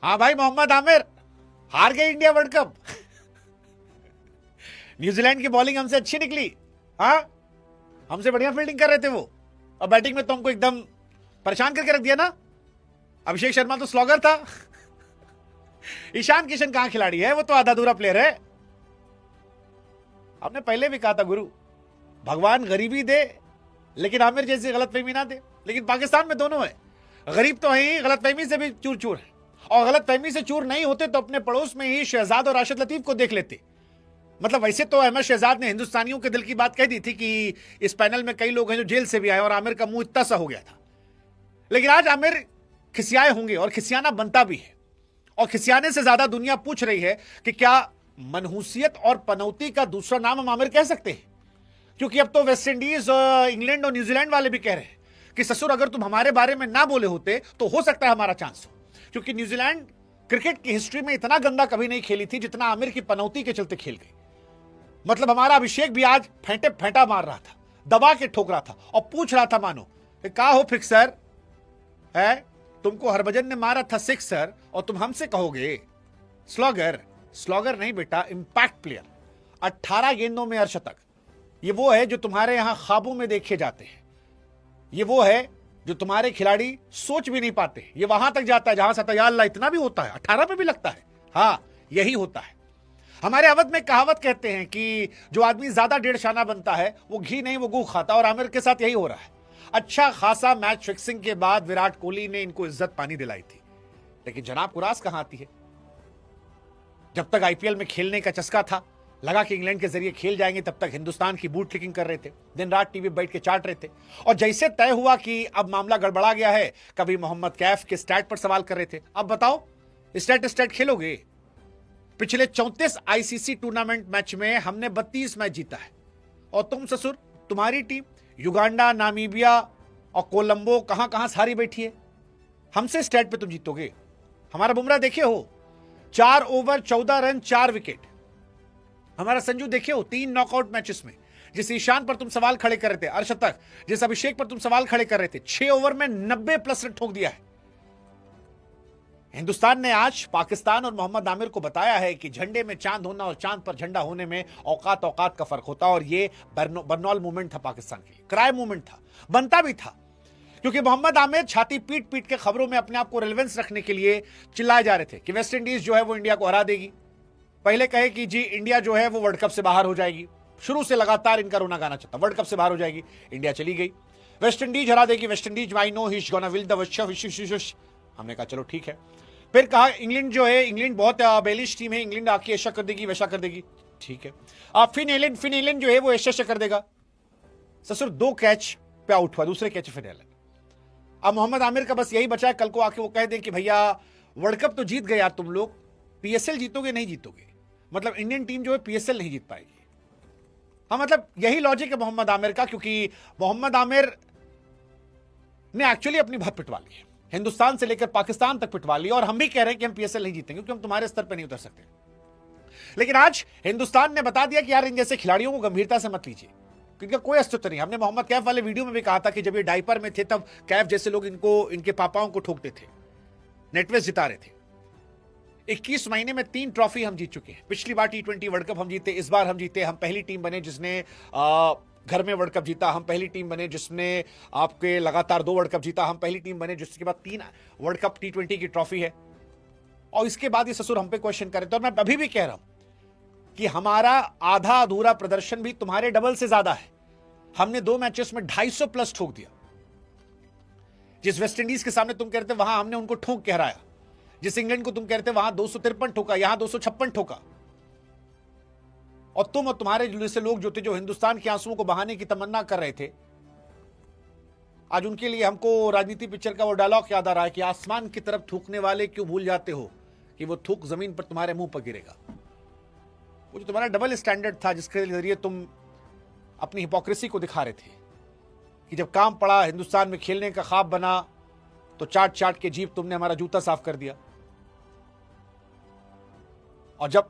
हाँ भाई मोहम्मद आमिर, हार गई इंडिया वर्ल्ड कप। न्यूजीलैंड की बॉलिंग हमसे अच्छी निकली। हाँ, हमसे बढ़िया फील्डिंग कर रहे थे वो, और बैटिंग में तो हमको एकदम परेशान करके रख दिया ना। अभिषेक शर्मा तो स्लॉगर था। ईशान किशन कहां खिलाड़ी है, वो तो आधा अधूरा प्लेयर है। हमने पहले भी कहा था गुरु, भगवान गरीबी दे लेकिन आमिर जैसी गलतफहमी ना दे। लेकिन पाकिस्तान में दोनों है, गरीब तो है ही, गलतफहमी से भी चूर चूर है। और गलतफहमी से चूर नहीं होते तो अपने पड़ोस में ही शहजाद और राशिद लतीफ को देख लेते। मतलब वैसे तो अहमद शहजाद ने हिंदुस्तानियों के दिल की बात कह दी थी कि इस पैनल में कई लोग हैं जो जेल से भी आए, और आमिर का मुंह इतना सा हो गया था। लेकिन आज आमिर खिसियाए होंगे, और खिसियाना बनता भी है। और खिसियाने से ज्यादा दुनिया पूछ रही है कि क्या मनहूसियत और पनौती का दूसरा नाम हम आमिर कह सकते हैं? क्योंकि अब तो वेस्ट इंडीज, इंग्लैंड और न्यूजीलैंड वाले भी कह रहे हैं कि ससुर अगर तुम हमारे बारे में ना बोले होते तो हो सकता है हमारा चांस हो। क्योंकि न्यूजीलैंड क्रिकेट की हिस्ट्री में इतना गंदा कभी नहीं खेली थी जितना आमिर की पनौती के चलते खेल गई। मतलब हमारा अभिषेक भी आज फेंटे फेंटा मार रहा था, दबा के ठोक रहा था, और पूछ रहा था मानो क्या हो फिक्सर है, तुमको हरभजन ने मारा था सिक्सर और तुम हमसे कहोगे स्लॉगर? स्लॉगर नहीं बेटा, इंपैक्ट प्लेयर। 18 गेंदों में अर्शतक। ये वो है जो तुम्हारे यहां ख्वाबों में देखे जाते हैं। ये वो है जो तुम्हारे खिलाड़ी सोच भी नहीं पाते। ये वहां तक जाता है जहां से या अल्लाह इतना भी होता है, 18 पे भी लगता है। हाँ, यही होता है। हमारे अवध में कहावत कहते हैं कि जो आदमी ज्यादा डेढ़ शाना बनता है वो घी नहीं वो गू खाता, और आमिर के साथ यही हो रहा है। अच्छा खासा मैच फिक्सिंग के बाद विराट कोहली ने इनको इज्जत पानी दिलाई थी, लेकिन जनाब कुरास कहां आती है? जब तक आईपीएल में खेलने का चस्का था, लगा कि इंग्लैंड के जरिए खेल जाएंगे, तब तक हिंदुस्तान की बूट क्लिकिंग कर रहे थे, दिन रात टीवी बैठ के चाट रहे थे। और जैसे तय हुआ कि अब मामला गड़बड़ा गया है, कभी मोहम्मद कैफ के स्टैट पर सवाल कर रहे थे, अब बताओ स्टैट खेलोगे? पिछले 34 आईसीसी टूर्नामेंट मैच में हमने 32 मैच जीता है, और तुम ससुर, तुम्हारी टीम युगांडा, नामीबिया और कोलंबो कहां कहां सारी बैठी है। हमसे स्टैट पे तुम जीतोगे? हमारा बुमराह देखे हो, 4 ओवर 14 रन 4 विकेट। हमारा संजू देखे हो 3 नॉकआउट मैचेस में। जिस ईशान पर तुम सवाल खड़े कर रहे थे, अर्शतक, जिस अभिषेक पर तुम सवाल खड़े कर रहे थे, 6 ओवर में 90 प्लस रन ठोक दिया है। हिंदुस्तान ने आज पाकिस्तान और मोहम्मद आमिर को बताया है कि झंडे में चांद होना और चांद पर झंडा होने में औकात औकात का फर्क होता है। और ये बर्नौल मूवमेंट था पाकिस्तान के लिए, क्राई मूवमेंट था, बनता भी था। क्योंकि मोहम्मद आमिर छाती पीट पीट के खबरों में अपने आप को रेलेवेंस रखने के लिए चिल्लाए जा रहे थे कि वेस्ट इंडीज जो है वो इंडिया को हरा देगी। पहले कहे कि जी इंडिया जो है वो वर्ल्ड कप से बाहर हो जाएगी। शुरू से लगातार इनका रोना गाना चलता, वर्ल्ड कप से बाहर हो जाएगी, इंडिया चली गई। वेस्ट इंडीज हरा देगी, West Indies I know he is gonna will the wish. हमने कहा चलो ठीक है। फिर कहा इंग्लैंड जो है, इंग्लैंड बहुत बेलिश टीम है, इंग्लैंड आके ऐसा कर देगी वैसा कर देगी, ठीक है। अब फिन जो है वो ऐसा कर देगा। ससुर 2 कैच पे आउट हुआ, दूसरे कैच फिन एलन। अब मोहम्मद आमिर का बस यही बचा है, कल को आके वो कह दें कि भैया वर्ल्ड कप तो जीत गए यार तुम लोग, पीएसएल जीतोगे नहीं जीतोगे। मतलब इंडियन टीम जो है पीएसएल नहीं जीत पाएगी। हाँ, मतलब यही लॉजिक है मोहम्मद आमिर का, क्योंकि मोहम्मद आमिर ने एक्चुअली अपनी बहुत पिटवा ली है, हिंदुस्तान से लेकर पाकिस्तान तक पिटवा ली। और हम भी कह रहे हैं कि हम पीएसएल नहीं जीतेंगे क्योंकि हम तुम्हारे स्तर पर नहीं उतर सकते। लेकिन आज हिंदुस्तान ने बता दिया कि यार इन जैसे खिलाड़ियों को गंभीरता से मत लीजिए, क्योंकि कोई अस्तित्व नहीं। हमने मोहम्मद कैफ वाले वीडियो में भी कहा था कि जब ये डायपर में थे तब कैफ जैसे लोग इनको, इनके पापाओं को ठोकते थे, नेटवेस जिता रहे थे। 21 महीने में 3 ट्रॉफी हम जीत चुके हैं। पिछली बार T20 वर्ल्ड कप हम जीते, इस बार हम जीते। हम पहली टीम बने जिसने घर में वर्ल्ड कप जीता। हम पहली टीम बने जिसने आपके लगातार 2 वर्ल्ड कप जीता। हम पहली टीम बने जिसके बाद 3 वर्ल्ड कप T20 की ट्रॉफी है। और इसके बाद ये ससुर हम पे क्वेश्चन कर रहे थे, और मैं अभी भी कह रहा हूं कि हमारा आधा अधूरा प्रदर्शन भी तुम्हारे डबल से ज्यादा है। हमने 2 मैचेस में 250 प्लस ठोक दिया। जिस वेस्ट इंडीज के सामने तुम कह रहे थे वहां हमने उनको ठोक के हराया। जिस इंग्लैंड को तुम कह रहे थे वहां 253 ठोका, यहां 256 ठोका। और तुम और तुम्हारे जैसे लोग जो थे, जो हिंदुस्तान के आंसुओं को बहाने की तमन्ना कर रहे थे, आज उनके लिए हमको राजनीति पिक्चर का वो डायलॉग याद आ रहा है कि आसमान की तरफ थूकने वाले क्यों भूल जाते हो कि वो थूक जमीन पर तुम्हारे मुंह पर गिरेगा। वो जो तुम्हारा डबल स्टैंडर्ड था, जिसके जरिए तुम अपनी हिपोक्रेसी को दिखा रहे थे कि जब काम पड़ा, हिंदुस्तान में खेलने का ख्वाब बना, तो चाट चाट के जीप तुमने हमारा जूता साफ कर दिया। और जब